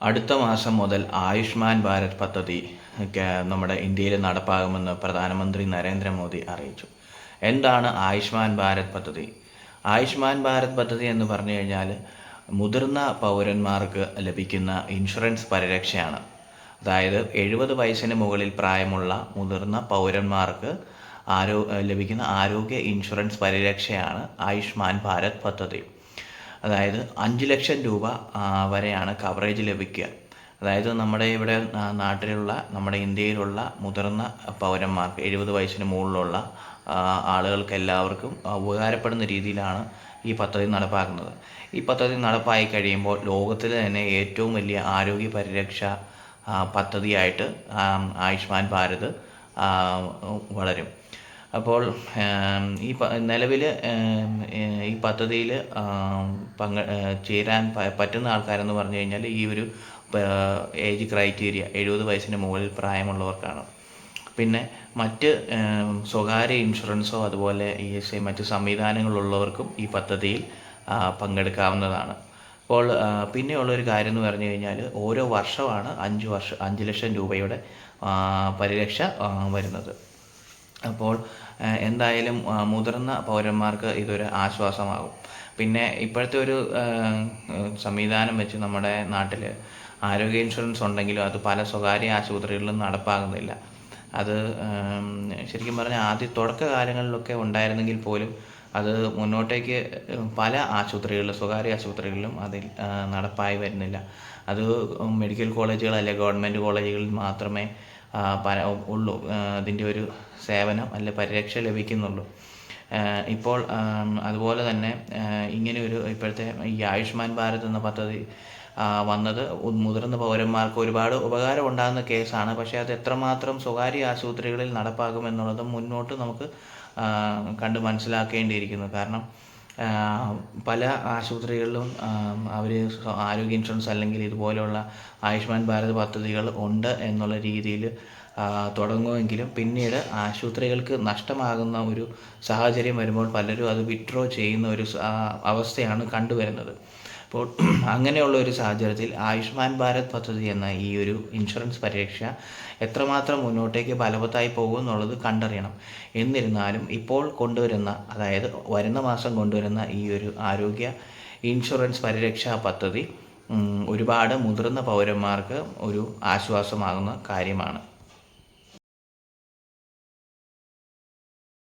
അടുത്ത മാസം മുതൽ ആയുഷ്മാൻ ഭാരത് പദ്ധതി നമ്മുടെ ഇന്ത്യയിൽ നടപ്പാകുമെന്ന് പ്രധാനമന്ത്രി നരേന്ദ്രമോദി അറിയിച്ചു. എന്താണ് ആയുഷ്മാൻ ഭാരത് പദ്ധതി? ആയുഷ്മാൻ ഭാരത് പദ്ധതി എന്ന് പറഞ്ഞു കഴിഞ്ഞാൽ മുതിർന്ന പൗരന്മാർക്ക് ലഭിക്കുന്ന ഇൻഷുറൻസ് പരിരക്ഷയാണ്. അതായത് 70 വയസ്സിന് മുകളിൽ പ്രായമുള്ള മുതിർന്ന പൗരന്മാർക്ക് ലഭിക്കുന്ന ആരോഗ്യ ഇൻഷുറൻസ് പരിരക്ഷയാണ് ആയുഷ്മാൻ ഭാരത് പദ്ധതി. അതായത് 5 ലക്ഷം രൂപ വരെയാണ് കവറേജ് ലഭിക്കുക. അതായത് നമ്മുടെ ഇവിടെ നാട്ടിലുള്ള നമ്മുടെ ഇന്ത്യയിലുള്ള മുതിർന്ന പൗരന്മാർക്ക് 70 വയസ്സിന് മുകളിലുള്ള ആളുകൾക്ക് എല്ലാവർക്കും ഉപകാരപ്പെടുന്ന രീതിയിലാണ് ഈ പദ്ധതി നടപ്പാക്കുന്നത്. ഈ പദ്ധതി നടപ്പായി കഴിയുമ്പോൾ ലോകത്തിലെ തന്നെ ഏറ്റവും വലിയ ആരോഗ്യ പരിരക്ഷ പദ്ധതിയായിട്ട് ആയുഷ്മാൻ ഭാരത് വളരും. അപ്പോൾ നിലവിൽ ഈ പദ്ധതിയിൽ ചേരാൻ പറ്റുന്ന ആൾക്കാരെന്ന് പറഞ്ഞു കഴിഞ്ഞാൽ ഈ ഒരു ഏജ് ക്രൈറ്റീരിയ 70 വയസ്സിന് മുകളിൽ പ്രായമുള്ളവർക്കാണ്. പിന്നെ മറ്റ് സ്വകാര്യ ഇൻഷുറൻസോ അതുപോലെ ESI മറ്റ് സംവിധാനങ്ങളുള്ളവർക്കും ഈ പദ്ധതിയിൽ പങ്കെടുക്കാവുന്നതാണ്. അപ്പോൾ പിന്നെയുള്ളൊരു കാര്യം എന്ന് പറഞ്ഞു കഴിഞ്ഞാൽ ഓരോ വർഷമാണ് 5 ലക്ഷം രൂപയുടെ പരിരക്ഷ വരുന്നത്. അപ്പോൾ എന്തായാലും മുതിർന്ന പൗരന്മാർക്ക് ഇതൊരു ആശ്വാസമാകും. പിന്നെ ഇപ്പോഴത്തെ ഒരു സംവിധാനം വെച്ച് നമ്മുടെ നാട്ടിൽ ആരോഗ്യ ഇൻഷുറൻസ് ഉണ്ടെങ്കിലും അത് പല സ്വകാര്യ ആശുപത്രികളിലും നടപ്പാകുന്നില്ല. അത് ശരിക്കും പറഞ്ഞാൽ തുടക്കകാലങ്ങളിലൊക്കെ ഉണ്ടായിരുന്നെങ്കിൽ പോലും അത് മുന്നോട്ടേക്ക് പല ആശുപത്രികളിലും സ്വകാര്യ ആശുപത്രികളിലും അതിൽ നടപ്പായി വരുന്നില്ല. അത് മെഡിക്കൽ കോളേജുകൾ അല്ലെങ്കിൽ ഗവൺമെൻറ് കോളേജുകളിൽ മാത്രമേ ഉള്ളൂ അതിൻ്റെ ഒരു സേവനം അല്ലെ പരിരക്ഷ ലഭിക്കുന്നുള്ളൂ. ഇപ്പോൾ അതുപോലെ തന്നെ ഇപ്പോഴത്തെ ഈ ആയുഷ്മാൻ ഭാരത് എന്ന പദ്ധതി വന്നത് മുതിർന്ന പൗരന്മാർക്ക് ഒരുപാട് ഉപകാരം ഉണ്ടാകുന്ന കേസാണ്. പക്ഷേ അത് എത്രമാത്രം സ്വകാര്യ ആശുപത്രികളിൽ നടപ്പാക്കുമെന്നുള്ളത് മുന്നോട്ട് നമുക്ക് കണ്ട് മനസ്സിലാക്കേണ്ടിയിരിക്കുന്നു. കാരണം പല ആശുപത്രികളിലും അവർ ആരോഗ്യ ഇൻഷുറൻസ് അല്ലെങ്കിൽ ഇതുപോലെയുള്ള ആയുഷ്മാൻ ഭാരത് പദ്ധതികൾ ഉണ്ട് എന്നുള്ള രീതിയിൽ തുടങ്ങുമെങ്കിലും പിന്നീട് ആശുപത്രികൾക്ക് നഷ്ടമാകുന്ന ഒരു സാഹചര്യം വരുമ്പോൾ പലരും അത് വിഡ്രോ ചെയ്യുന്ന ഒരു അവസ്ഥയാണ് കണ്ടുവരുന്നത്. അപ്പോൾ അങ്ങനെയുള്ള ഒരു സാഹചര്യത്തിൽ ആയുഷ്മാൻ ഭാരത് പദ്ധതി എന്ന ഈ ഒരു ഇൻഷുറൻസ് പരിരക്ഷ എത്രമാത്രം മുന്നോട്ടേക്ക് ഫലവത്തായി പോകും എന്നുള്ളത് കണ്ടറിയണം. എന്നിരുന്നാലും ഇപ്പോൾ അതായത് വരുന്ന മാസം കൊണ്ടുവരുന്ന ഈ ഒരു ആരോഗ്യ ഇൻഷുറൻസ് പരിരക്ഷാ പദ്ധതി ഒരുപാട് മുതിർന്ന പൗരന്മാർക്ക് ഒരു ആശ്വാസമാകുന്ന കാര്യമാണ്.